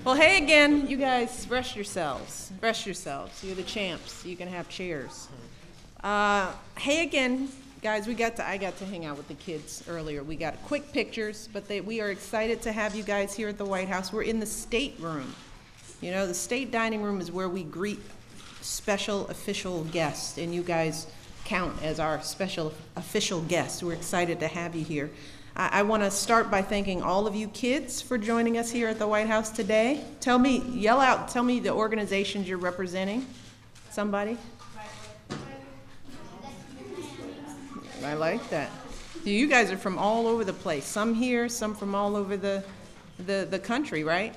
Well, hey again, you guys, rest yourselves. Rest yourselves. You're the champs. You can have chairs. Hey again, guys. I got to hang out with the kids earlier. We got quick pictures, but we are excited to have you guys here at the White House. We're in the state room. You know, the state dining room is where we greet special official guests, and you guys count as our special official guests. We're excited to have you here. I want to start by thanking all of you kids for joining us here at the White House today. Tell me the organizations you're representing. Somebody? I like that. You guys are from all over the place. Some here, some from all over the country, right?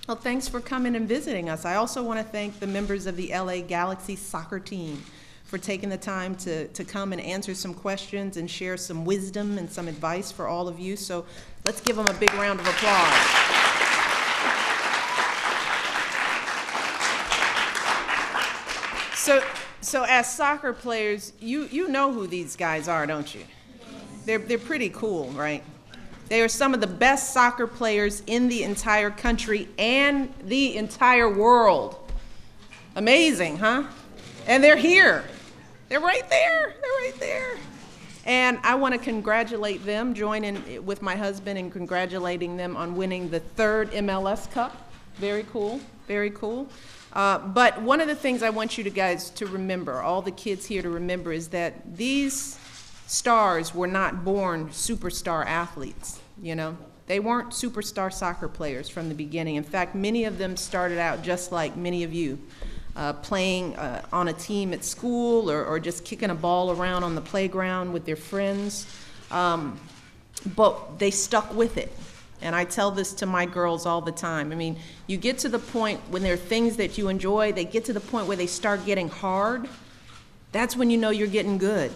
Well, thanks for coming and visiting us. I also want to thank the members of the LA Galaxy soccer team for taking the time to come and answer some questions and share some wisdom and some advice for all of you. So let's give them a big round of applause. So as soccer players, you know who these guys are, don't you? They're pretty cool, right? They are some of the best soccer players in the entire country and the entire world. Amazing, huh? And they're here. They're right there. They're right there. And I want to congratulate them, join in with my husband in congratulating them on winning the 3rd MLS Cup. Very cool. Very cool. But one of the things I want you guys to remember, all the kids here to remember, is that these stars were not born superstar athletes, you know. They weren't superstar soccer players from the beginning. In fact, many of them started out just like many of you. Playing on a team at school or just kicking a ball around on the playground with their friends. But they stuck with it. And I tell this to my girls all the time. I mean, you get to the point when there are things that you enjoy, they get to the point where they start getting hard. That's when you know you're getting good.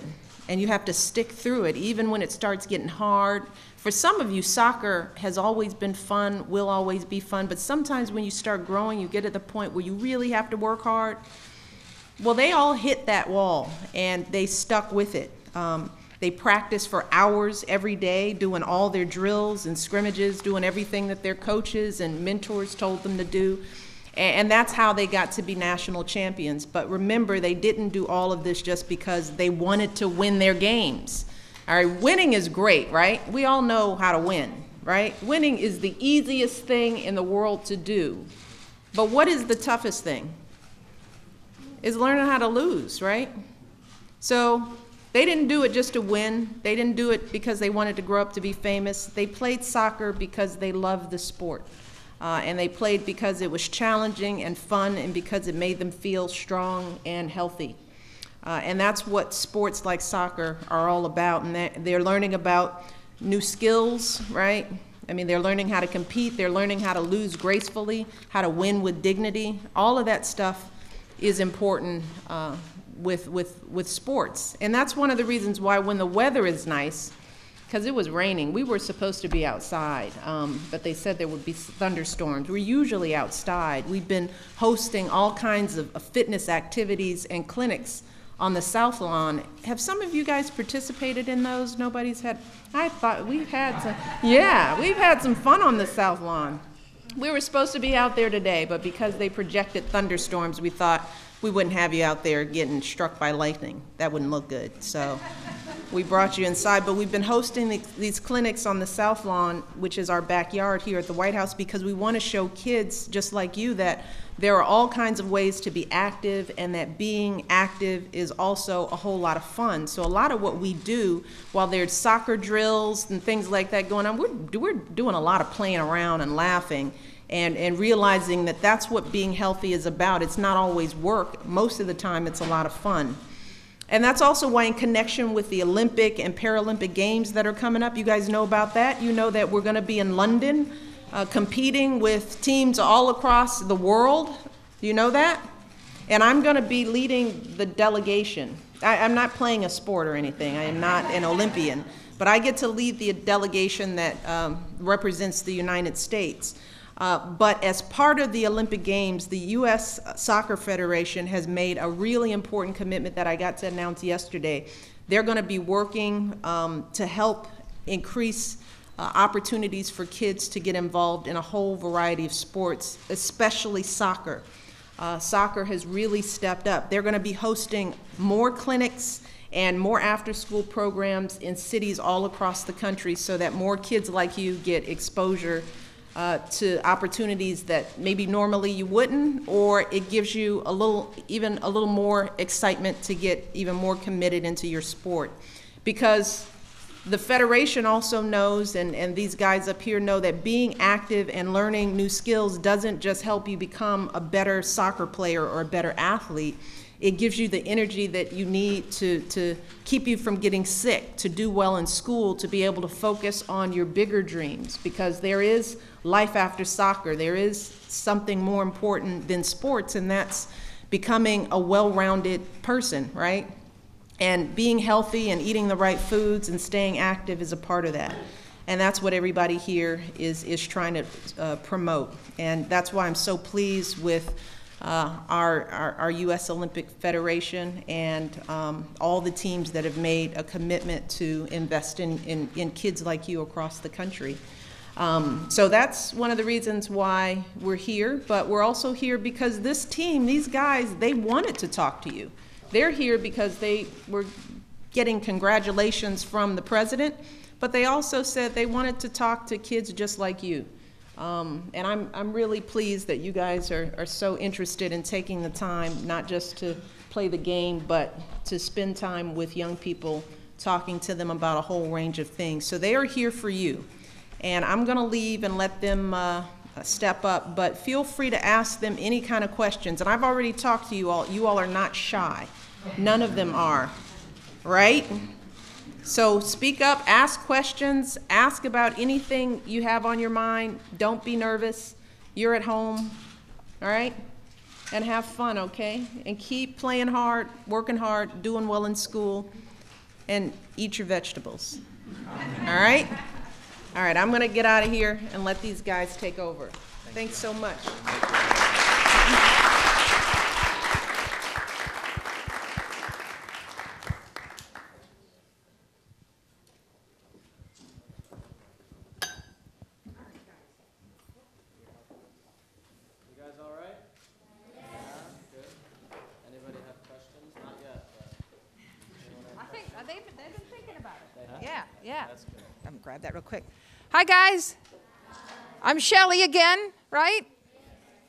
And you have to stick through it, even when it starts getting hard. For some of you, soccer has always been fun, will always be fun, but sometimes when you start growing, you get to the point where you really have to work hard. Well, they all hit that wall, and they stuck with it. They practiced for hours every day, doing all their drills and scrimmages, doing everything that their coaches and mentors told them to do. And that's how they got to be national champions. But remember, they didn't do all of this just because they wanted to win their games. All right, winning is great, right? We all know how to win, right? Winning is the easiest thing in the world to do. But what is the toughest thing? Is learning how to lose, right? So they didn't do it just to win. They didn't do it because they wanted to grow up to be famous. They played soccer because they loved the sport. And they played because it was challenging and fun and because it made them feel strong and healthy. And that's what sports like soccer are all about. And they're learning about new skills, right? I mean, they're learning how to compete. They're learning how to lose gracefully, how to win with dignity. All of that stuff is important with sports. And that's one of the reasons why when the weather is nice, because it was raining. We were supposed to be outside, but they said there would be thunderstorms. We're usually outside. We've been hosting all kinds of fitness activities and clinics on the South Lawn. Have some of you guys participated in those? Nobody's had? I thought we've had some. Yeah, we've had some fun on the South Lawn. We were supposed to be out there today, but because they projected thunderstorms, we thought we wouldn't have you out there getting struck by lightning. That wouldn't look good. So we brought you inside, but we've been hosting these clinics on the South Lawn, which is our backyard here at the White House, because we want to show kids just like you that there are all kinds of ways to be active, and that being active is also a whole lot of fun. So a lot of what we do, while there's soccer drills and things like that going on, we're doing a lot of playing around and laughing and realizing that that's what being healthy is about. It's not always work. Most of the time, it's a lot of fun. And that's also why, in connection with the Olympic and Paralympic Games that are coming up, you guys know about that. You know that we're going to be in London competing with teams all across the world. Do you know that? And I'm going to be leading the delegation. I'm not playing a sport or anything. I am not an Olympian. But I get to lead the delegation that represents the United States. But as part of the Olympic Games, the U.S. Soccer Federation has made a really important commitment that I got to announce yesterday. They're going to be working to help increase opportunities for kids to get involved in a whole variety of sports, especially soccer. Soccer has really stepped up. They're going to be hosting more clinics and more after-school programs in cities all across the country so that more kids like you get exposure to opportunities that maybe normally you wouldn't, or it gives you even a little more excitement to get even more committed into your sport. Because the Federation also knows, and these guys up here know, that being active and learning new skills doesn't just help you become a better soccer player or a better athlete. It gives you the energy that you need to keep you from getting sick, to do well in school, to be able to focus on your bigger dreams, because there is life after soccer. There is something more important than sports, and that's becoming a well-rounded person, right? And being healthy and eating the right foods and staying active is a part of that. And that's what everybody here is trying to promote. And that's why I'm so pleased with our U.S. Olympic Federation and all the teams that have made a commitment to invest in kids like you across the country. So that's one of the reasons why we're here, but we're also here because this team, these guys, they wanted to talk to you. They're here because they were getting congratulations from the president, but they also said they wanted to talk to kids just like you. And I'm really pleased that you guys are so interested in taking the time, not just to play the game, but to spend time with young people, talking to them about a whole range of things. So they are here for you. And I'm going to leave and let them step up, but feel free to ask them any kind of questions. And I've already talked to you all. You all are not shy. None of them are, right? So speak up, ask questions, ask about anything you have on your mind. Don't be nervous. You're at home, all right? And have fun, okay? And keep playing hard, working hard, doing well in school, and eat your vegetables, all right? All right, I'm going to get out of here and let these guys take over. Thanks so much. Grab that real quick. Hi guys, I'm Shelly again, right?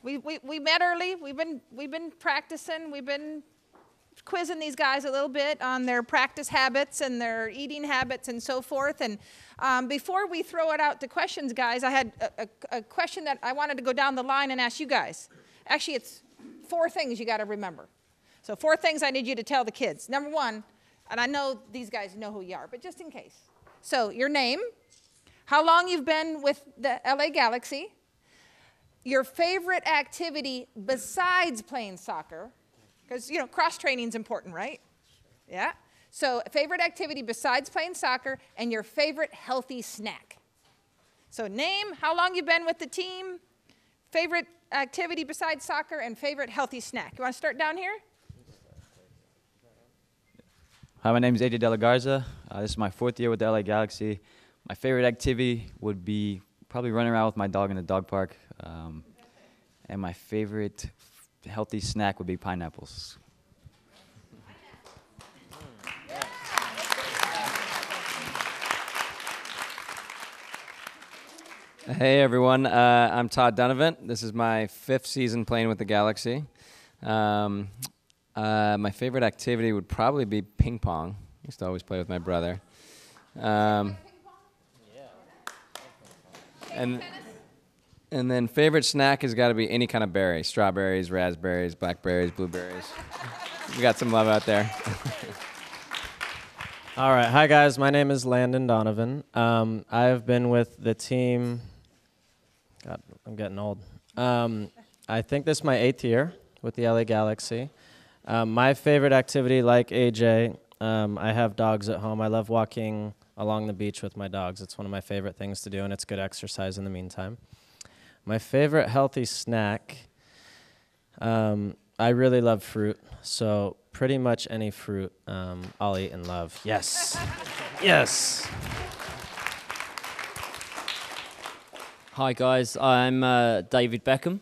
We met early. We've been practicing. We've been quizzing these guys a little bit on their practice habits and their eating habits and so forth. And before we throw it out to questions, guys, I had a question that I wanted to go down the line and ask you guys. Actually, it's 4 things you got to remember. So 4 things I need you to tell the kids. Number 1, and I know these guys know who you are, but just in case. So your name, how long you've been with the LA Galaxy, your favorite activity besides playing soccer, because, you know, cross-training is important, right? Yeah. So favorite activity besides playing soccer, and your favorite healthy snack. So name, how long you've been with the team, favorite activity besides soccer, and favorite healthy snack. You want to start down here? Hi, my name is AJ De La Garza. This is my 4th year with the LA Galaxy. My favorite activity would be probably running around with my dog in the dog park. And my favorite healthy snack would be pineapples. Hey everyone, I'm Todd Donovan. This is my 5th season playing with the Galaxy. My favorite activity would probably be ping pong. I used to always play with my brother. And then favorite snack has got to be any kind of berry. Strawberries, raspberries, blackberries, blueberries. We got some love out there. All right. Hi, guys. My name is Landon Donovan. I've been with the team. God, I'm getting old. I think this is my 8th year with the LA Galaxy. My favorite activity, like AJ, I have dogs at home. I love walking along the beach with my dogs. It's one of my favorite things to do, and it's good exercise in the meantime. My favorite healthy snack, I really love fruit, so pretty much any fruit I'll eat and love. Yes. Yes. Hi guys, I'm David Beckham.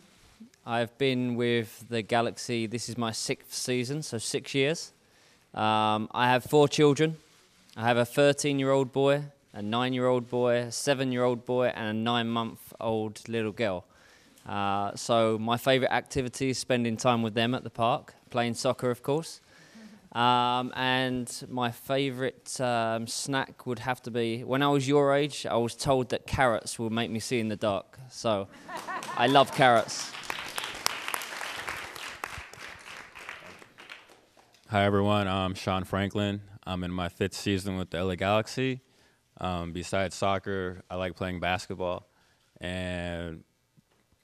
I've been with the Galaxy, this is my 6th season, so 6 years. I have 4 children. I have a 13-year-old boy, a 9-year-old boy, a 7-year-old boy, and a 9-month-old little girl. So my favourite activity is spending time with them at the park, playing soccer of course. And my favourite snack would have to be, when I was your age, I was told that carrots will make me see in the dark. So I love carrots. Hi everyone, I'm Sean Franklin. I'm in my 5th season with the LA Galaxy. Besides soccer, I like playing basketball. And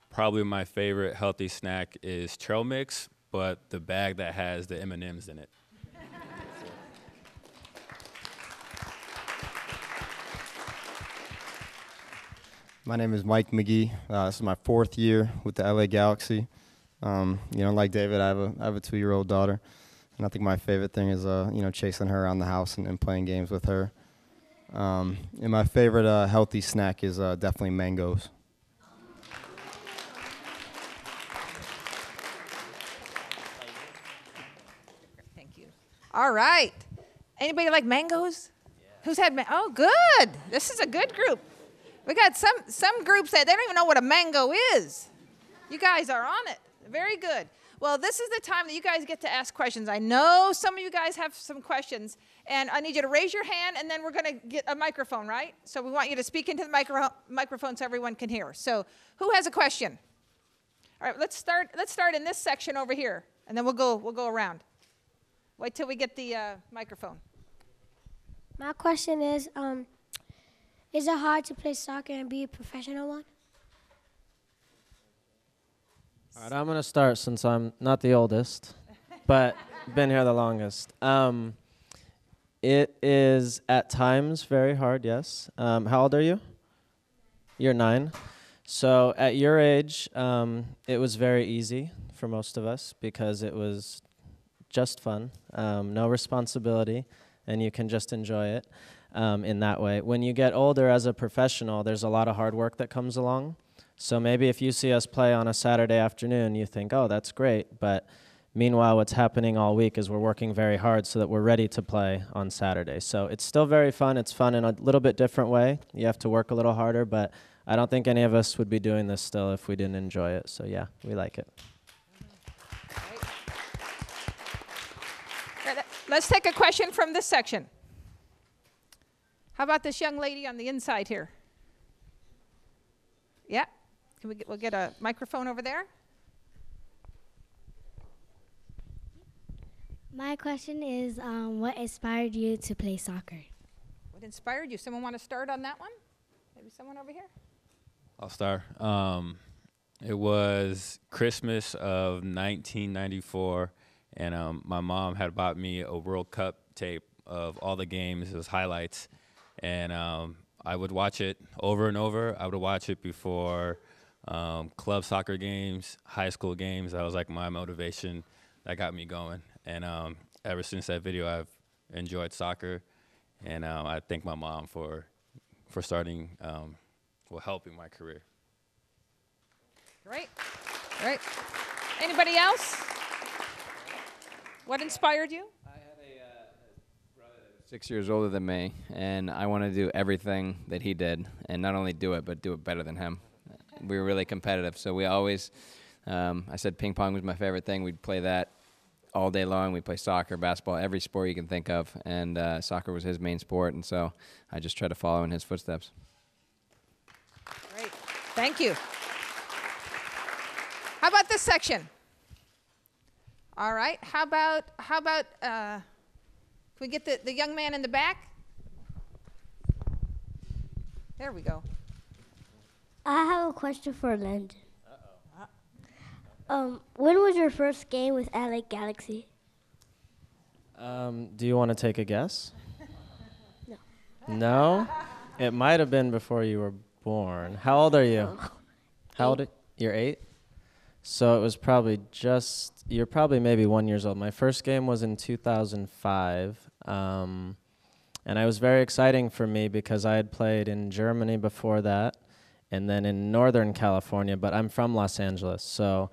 probably my favorite healthy snack is trail mix, but the bag that has the M&Ms in it. My name is Mike McGee. This is my 4th year with the LA Galaxy. Like David, I have a 2-year-old daughter, and I think my favorite thing is chasing her around the house and playing games with her. And my favorite healthy snack is definitely mangoes. Thank you. All right. Anybody like mangoes? Yeah. Who's had oh, good. This is a good group. We got some groups that they don't even know what a mango is. You guys are on it. Very good. Well, this is the time that you guys get to ask questions. I know some of you guys have some questions, and I need you to raise your hand, and then we're going to get a microphone, right? So we want you to speak into the microphone so everyone can hear. So who has a question? All right, let's start in this section over here, and then we'll go around. Wait till we get the microphone. My question is it hard to play soccer and be a professional one? All right, I'm going to start since I'm not the oldest, but been here the longest. It is at times very hard, yes. How old are you? You're 9. So at your age, it was very easy for most of us because it was just fun, no responsibility, and you can just enjoy it. In that way. When you get older as a professional, there's a lot of hard work that comes along. So maybe if you see us play on a Saturday afternoon, you think, oh, that's great. But meanwhile, what's happening all week is we're working very hard so that we're ready to play on Saturday. So it's still very fun. It's fun in a little bit different way. You have to work a little harder, but I don't think any of us would be doing this still if we didn't enjoy it. So yeah, we like it. Let's take a question from this section. How about this young lady on the inside here? Yeah, we'll get a microphone over there. My question is, what inspired you to play soccer? What inspired you? Someone want to start on that one? Maybe someone over here? I'll start. It was Christmas of 1994, and my mom had bought me a World Cup tape of all the games. It was highlights. And I would watch it over and over. I would watch it before club soccer games, high school games. That was like my motivation that got me going. And ever since that video, I've enjoyed soccer. And I thank my mom for starting, helping my career. Great. Anybody else? What inspired you? 6 years older than me, and I want to do everything that he did, and not only do it, but do it better than him. We were really competitive, so we always, I said ping pong was my favorite thing. We'd play that all day long. We'd play soccer, basketball, every sport you can think of, and soccer was his main sport, and so I just try to follow in his footsteps. Great. Thank you. How about this section? All right. How about can we get the young man in the back? There we go. I have a question for Landon. When was your first game with LA Galaxy? Do you want to take a guess? No. No? It might have been before you were born. How old are you? How old? You're 8? So it was probably you're probably maybe 1 year old. My first game was in 2005. And it was very exciting for me because I had played in Germany before that, and then in Northern California, but I'm from Los Angeles, so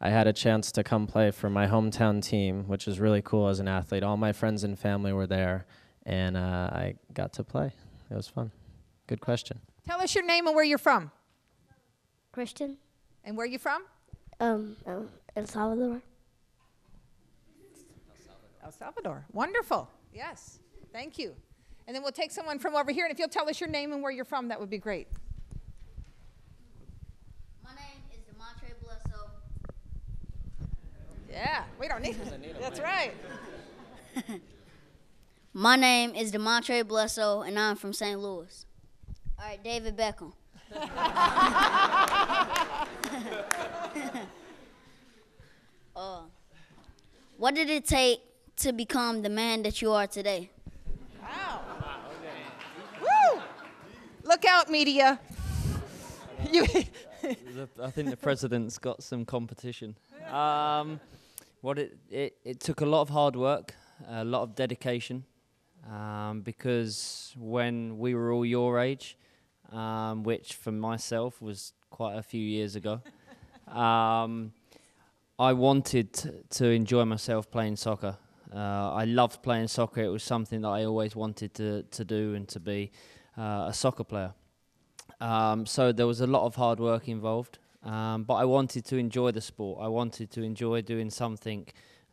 I had a chance to come play for my hometown team, which is really cool as an athlete. All my friends and family were there, and I got to play. It was fun. Good question. Tell us your name and where you're from. Christian, And where you from? El Salvador. El Salvador. Wonderful. Yes. Thank you. And then we'll take someone from over here, and if you'll tell us your name and where you're from, that would be great. My name is Demontre Bledsoe. Yeah, we don't need That's right. My name is Demontre Bledsoe, and I'm from St. Louis. All right, David Beckham. What did it take to become the man that you are today? Wow. Woo! Look out, media. You I think the president's got some competition. It took a lot of hard work, a lot of dedication, because when we were all your age, which for myself was quite a few years ago, I wanted to enjoy myself playing soccer. I loved playing soccer. It was something that I always wanted to do and to be a soccer player. So there was a lot of hard work involved, but I wanted to enjoy the sport. I wanted to enjoy doing something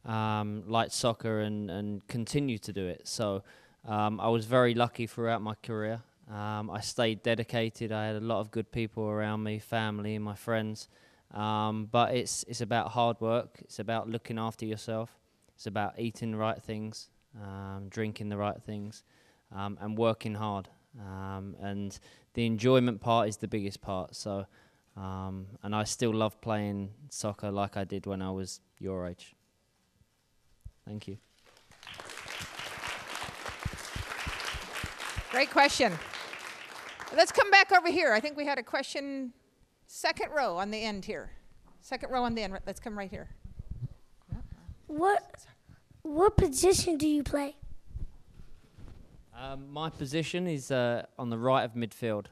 like soccer and continue to do it. So I was very lucky throughout my career. I stayed dedicated. I had a lot of good people around me, family and my friends. But it's about hard work. It's about looking after yourself. It's about eating the right things, drinking the right things, and working hard. And the enjoyment part is the biggest part. So, and I still love playing soccer like I did when I was your age. Thank you. Great question. Let's come back over here. I think we had a question, second row on the end here. Second row on the end. Let's come right here. What position do you play? My position is on the right of midfield.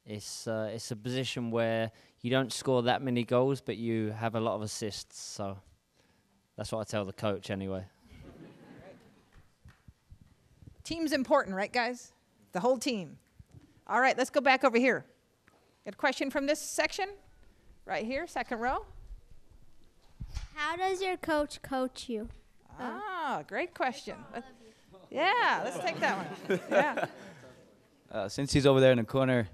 It's a position where you don't score that many goals, but you have a lot of assists. So that's what I tell the coach anyway. Team's important, right, guys? The whole team. All right, let's go back over here. Got a question from this section? Right here, second row. How does your coach coach you? Ah, great question. Yeah, let's take that one. Yeah. Since he's over there in the corner,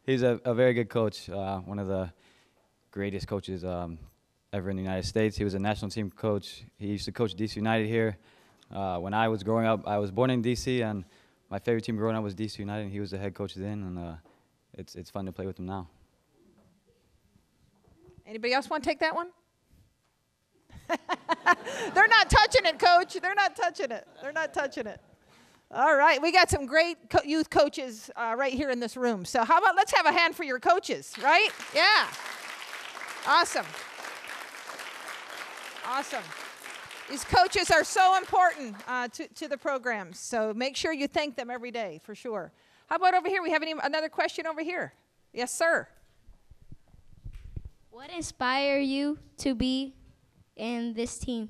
he's a very good coach, one of the greatest coaches ever in the United States. He was a national team coach. He used to coach DC United here. When I was growing up, I was born in DC, and my favorite team growing up was DC United, and he was the head coach then, and it's fun to play with him now. Anybody else want to take that one? They're not touching it, Coach. They're not touching it. They're not touching it. All right, we got some great youth coaches right here in this room. So how about let's have a hand for your coaches, right? Yeah. Awesome. Awesome. These coaches are so important to the programs, so make sure you thank them every day, for sure. How about over here? We have another question over here. Yes, sir. What inspired you to be in this team?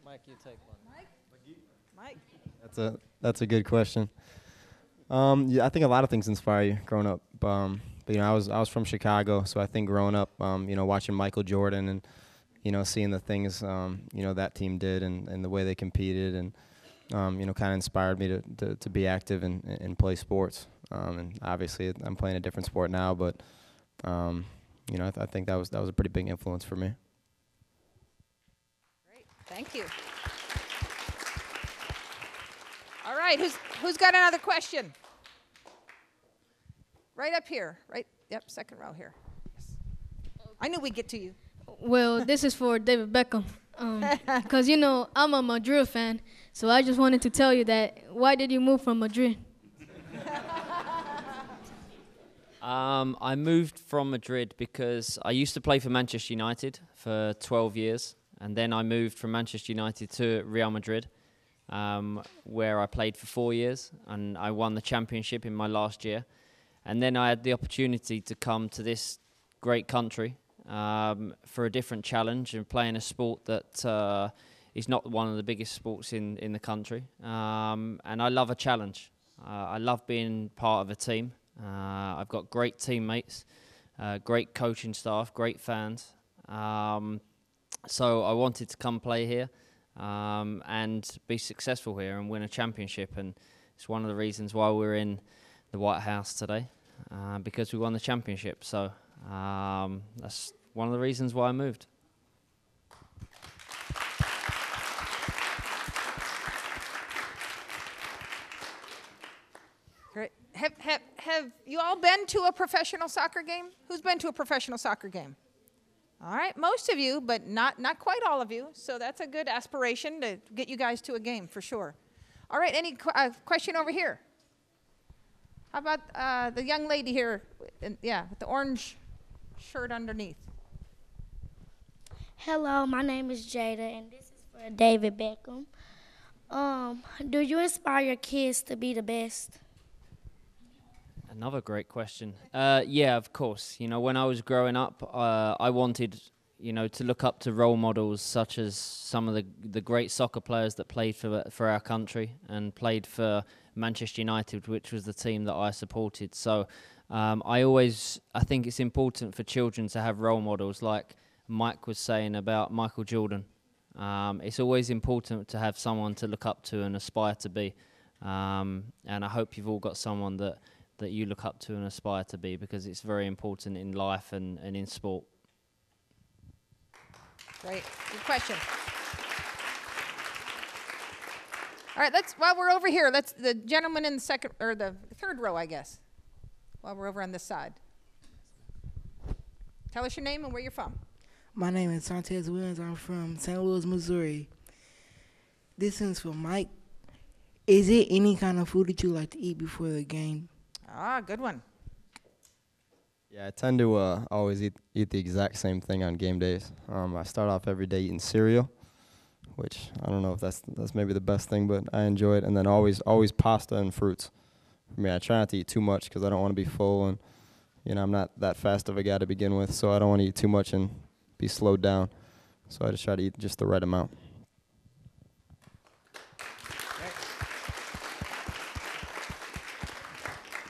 Mike, you take one. Mike? That's a good question. Yeah, I think a lot of things inspire you growing up. But you know, I was from Chicago, so I think growing up, you know, watching Michael Jordan and, you know, seeing the things, you know, that team did and the way they competed and, you know, kind of inspired me to be active and play sports. And obviously, I'm playing a different sport now, but, you know, I think that was a pretty big influence for me. Great, thank you. All right, who's got another question? Right up here, right? Yep, second row here. Yes. I knew we'd get to you. Well, this is for David Beckham. Because, you know, I'm a Madrid fan, so I just wanted to tell you that. Why did you move from Madrid? I moved from Madrid because I used to play for Manchester United for 12 years, and then I moved from Manchester United to Real Madrid. where I played for 4 years, and I won the championship in my last year. And then I had the opportunity to come to this great country for a different challenge and play in a sport that is not one of the biggest sports in the country. And I love a challenge. I love being part of a team. I've got great teammates, great coaching staff, great fans. So I wanted to come play here and be successful here and win a championship. And it's one of the reasons why we're in the White House today, because we won the championship. So that's one of the reasons why I moved. Great. Have you all been to a professional soccer game? Who's been to a professional soccer game? All right, most of you, but not quite all of you. So that's a good aspiration to get you guys to a game for sure. All right, any question over here? How about the young lady here? With the orange shirt underneath. Hello, my name is Jada, and this is for David Beckham. Do you inspire your kids to be the best? Another great question. Yeah, of course. You know, when I was growing up, I wanted, to look up to role models such as some of the great soccer players that played for our country and played for Manchester United, which was the team that I supported. So I think it's important for children to have role models like Mike was saying about Michael Jordan. It's always important to have someone to look up to and aspire to be. And I hope you've all got someone that you look up to and aspire to be, because it's very important in life and in sport. Great, good question. All right, while we're over here, the gentleman in the second, or the third row, I guess, while we're over on this side. Tell us your name and where you're from. My name is Santez Williams. I'm from St. Louis, Missouri. This is for Mike. Is it any kind of food that you like to eat before the game? Ah, good one. Yeah, I tend to always eat the exact same thing on game days. I start off every day eating cereal, which I don't know if that's maybe the best thing, but I enjoy it. And then always pasta and fruits. For me, I try not to eat too much because I don't want to be full, and I'm not that fast of a guy to begin with, so I don't want to eat too much and be slowed down. So I just try to eat just the right amount.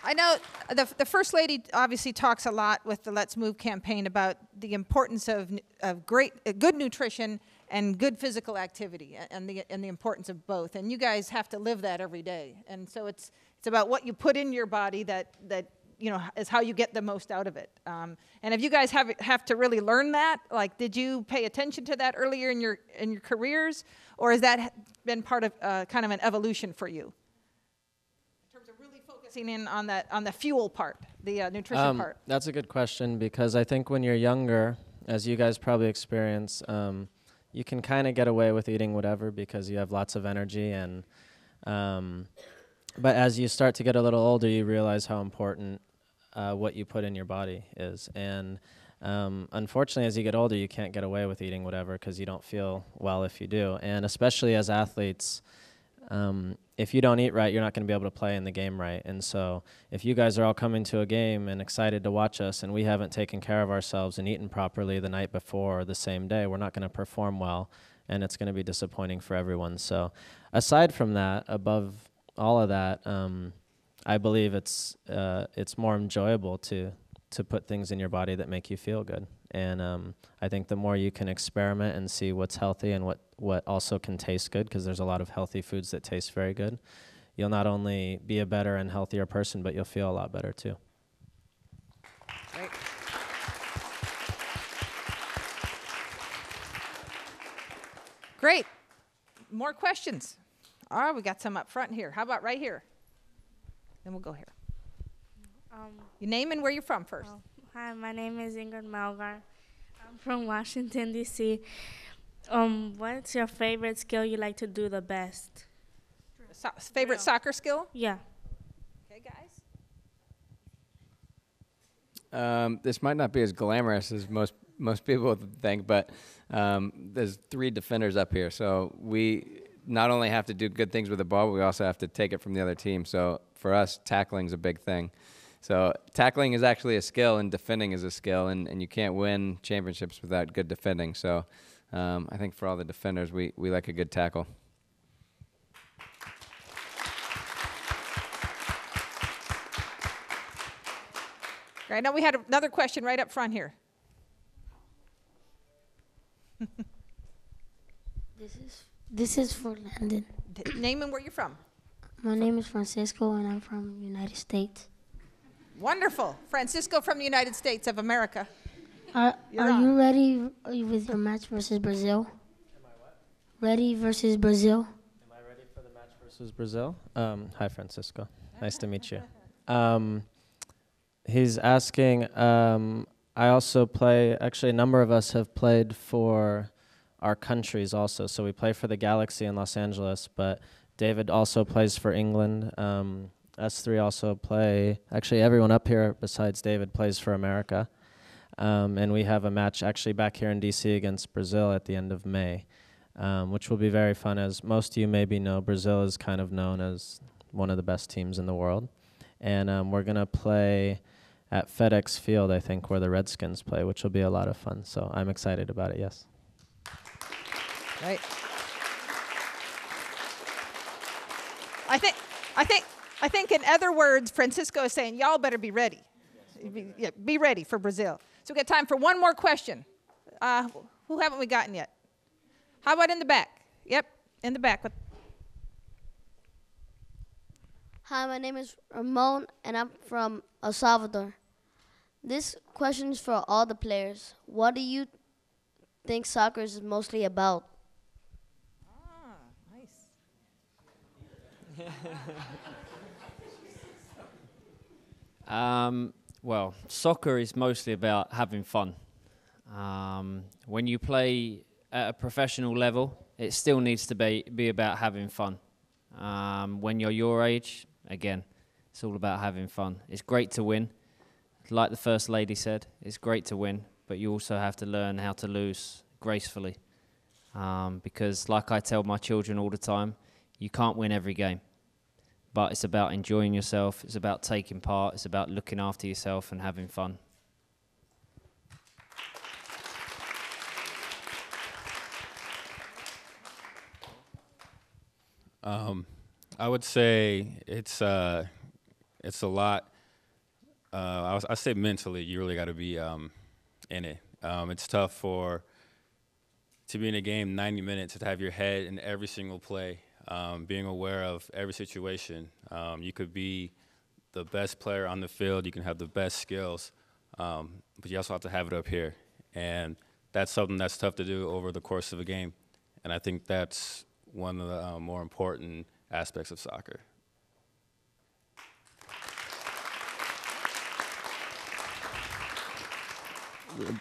I know the First Lady obviously talks a lot with the Let's Move campaign about the importance of good nutrition and good physical activity, and the importance of both. And you guys have to live that every day. And so it's about what you put in your body that is how you get the most out of it. And if you guys have to really learn that, like, did you pay attention to that earlier in your careers, or has that been part of kind of an evolution for you? In on the fuel part, the nutrition part? That's a good question, because I think when you're younger, as you guys probably experience, you can kind of get away with eating whatever because you have lots of energy. And but as you start to get a little older, you realize how important what you put in your body is. And unfortunately, as you get older, you can't get away with eating whatever because you don't feel well if you do. And especially as athletes, if you don't eat right, you're not going to be able to play in the game right. And so if you guys are all coming to a game and excited to watch us and we haven't taken care of ourselves and eaten properly the night before or the same day, we're not going to perform well, and it's going to be disappointing for everyone. So aside from that, above all of that, I believe it's more enjoyable to put things in your body that make you feel good. And I think the more you can experiment and see what's healthy and what also can taste good, because there's a lot of healthy foods that taste very good, you'll not only be a better and healthier person, but you'll feel a lot better too. Great. Great. More questions? All right, we got some up front here. How about right here? Then we'll go here. Your name and where you're from first. Hi, my name is Ingrid Malgar. I'm from Washington, D.C. What's your favorite skill you like to do the best? Favorite soccer skill? Yeah. Okay, guys. This might not be as glamorous as most people would think, but there's 3 defenders up here. So not only have to do good things with the ball, but we also have to take it from the other team. So for us, tackling is a big thing. So tackling is actually a skill, and defending is a skill, and you can't win championships without good defending. So I think for all the defenders, we like a good tackle. Right now we had another question right up front here. This is for Landon. Name and where you're from. My name is Francisco, and I'm from the United States. Wonderful. Francisco from the United States of America. Are on. you ready with your match versus Brazil? Am I what? Ready versus Brazil? Am I ready for the match versus Brazil? Hi, Francisco. Nice to meet you. He's asking, I also play, actually a number of us have played for our countries also. So we play for the Galaxy in Los Angeles, but David also plays for England. Us three also play, actually everyone up here besides David plays for America. And we have a match actually back here in DC against Brazil at the end of May, which will be very fun. As most of you maybe know, Brazil is kind of known as one of the best teams in the world. And we're going to play at FedEx Field, I think, where the Redskins play, which will be a lot of fun. So I'm excited about it, yes. Right. I think in other words, Francisco is saying, y'all better be ready. Be ready for Brazil. So we got time for one more question. Who haven't we gotten yet? How about in the back? Yep, in the back. Hi, my name is Ramon, and I'm from El Salvador. This question is for all the players. What do you think soccer is mostly about? Well, soccer is mostly about having fun. When you play at a professional level, it still needs to be about having fun. When you're your age, again, it's all about having fun. It's great to win. Like the First Lady said, it's great to win, but you also have to learn how to lose gracefully. Because like I tell my children all the time, you can't win every game. But it's about enjoying yourself, it's about taking part, it's about looking after yourself and having fun. I would say it's a lot. I say mentally, you really got to be in it. It's tough to be in a game 90 minutes, to have your head in every single play, being aware of every situation. You could be the best player on the field, you can have the best skills, but you also have to have it up here. And that's something that's tough to do over the course of a game. And I think that's one of the more important aspects of soccer.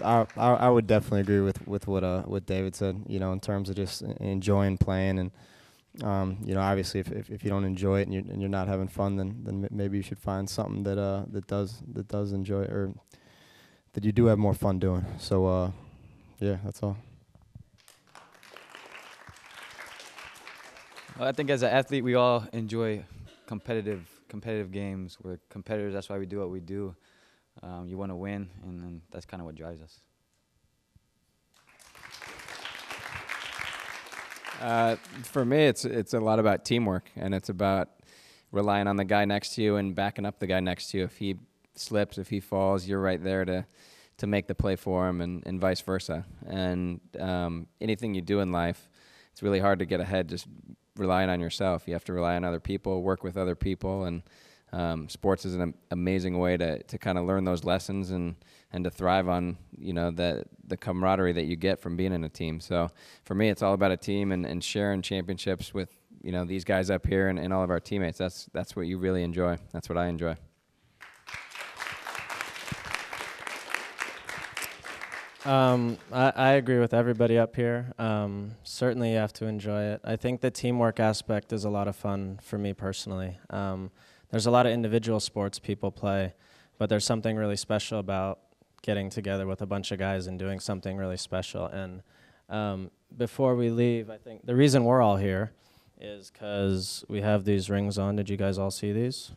I would definitely agree with what David said, you know, in terms of just enjoying playing. And you know, obviously if you don't enjoy it and you're not having fun, then maybe you should find something that does enjoy it, or that you do have more fun doing. So yeah, that's all. Well, I think as an athlete, we all enjoy competitive games. We're competitors. That's why we do what we do. You want to win, and then that's kind of what drives us. For me, it's a lot about teamwork, and it's about relying on the guy next to you and backing up the guy next to you. If he slips, if he falls, you're right there to make the play for him, and vice versa. And anything you do in life, it's really hard to get ahead just relying on yourself. You have to rely on other people, work with other people, and sports is an amazing way to kind of learn those lessons and to thrive on, you know, the camaraderie that you get from being in a team. So for me, it's all about a team and sharing championships with, you know, these guys up here and all of our teammates. That's what you really enjoy. That's what I enjoy. I agree with everybody up here. Certainly you have to enjoy it. I think the teamwork aspect is a lot of fun for me personally. There's a lot of individual sports people play, but there's something really special about getting together with a bunch of guys and doing something really special. And before we leave, I think the reason we're all here is because we have these rings on. Did you guys all see these?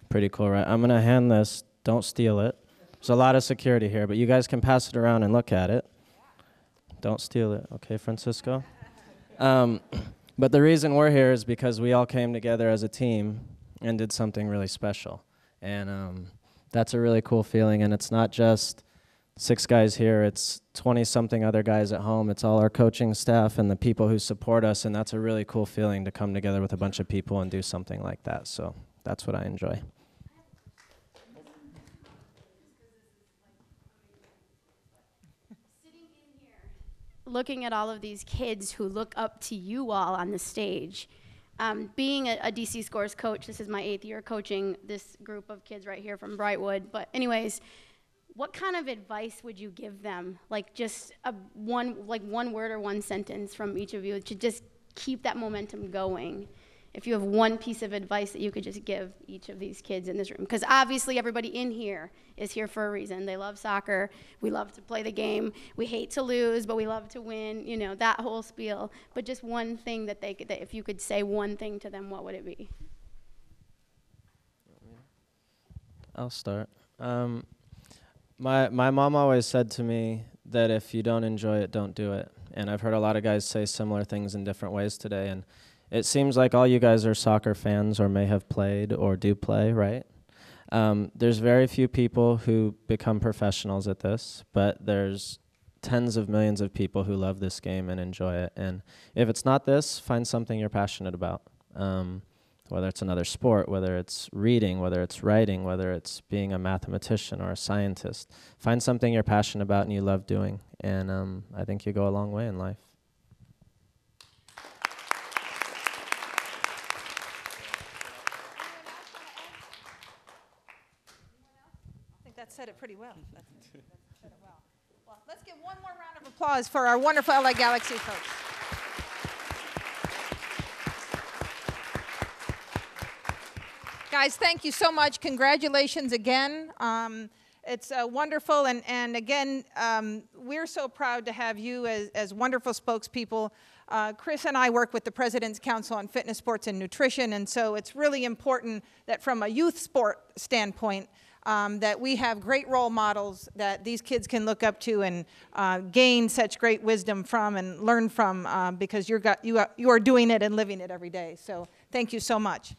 Pretty cool, right? I'm going to hand this. Don't steal it. There's a lot of security here, but you guys can pass it around and look at it. Don't steal it, okay, Francisco? But the reason we're here is because we all came together as a team and did something really special. And that's a really cool feeling. And it's not just 6 guys here, it's 20-something other guys at home. It's all our coaching staff and the people who support us. And that's a really cool feeling to come together with a bunch of people and do something like that. So that's what I enjoy. Looking at all of these kids who look up to you all on the stage. Being a DC Scores coach, this is my 8th year coaching this group of kids right here from Brightwood. But anyways, what kind of advice would you give them? Like just one word or one sentence from each of you to just keep that momentum going. If you have one piece of advice that you could just give each of these kids in this room. Because obviously everybody in here is here for a reason. They love soccer. We love to play the game. We hate to lose, but we love to win. You know, that whole spiel. But just one thing that they could, that if you could say one thing to them, what would it be? I'll start. My mom always said to me that if you don't enjoy it, don't do it. And I've heard a lot of guys say similar things in different ways today. And it seems like all you guys are soccer fans or may have played or do play, right? There's very few people who become professionals at this, but there's tens of millions of people who love this game and enjoy it. And if it's not this, find something you're passionate about. Whether it's another sport, whether it's reading, whether it's writing, whether it's being a mathematician or a scientist. Find something you're passionate about and you love doing. And I think you go a long way in life. That said it pretty well. That said it well. Well, let's give one more round of applause for our wonderful LA Galaxy folks. Guys, thank you so much. Congratulations again. It's wonderful, and again, we're so proud to have you as wonderful spokespeople. Chris and I work with the President's Council on Fitness, Sports, and Nutrition, and so it's really important that from a youth sport standpoint, that we have great role models that these kids can look up to and gain such great wisdom from and learn from because you are doing it and living it every day. So thank you so much.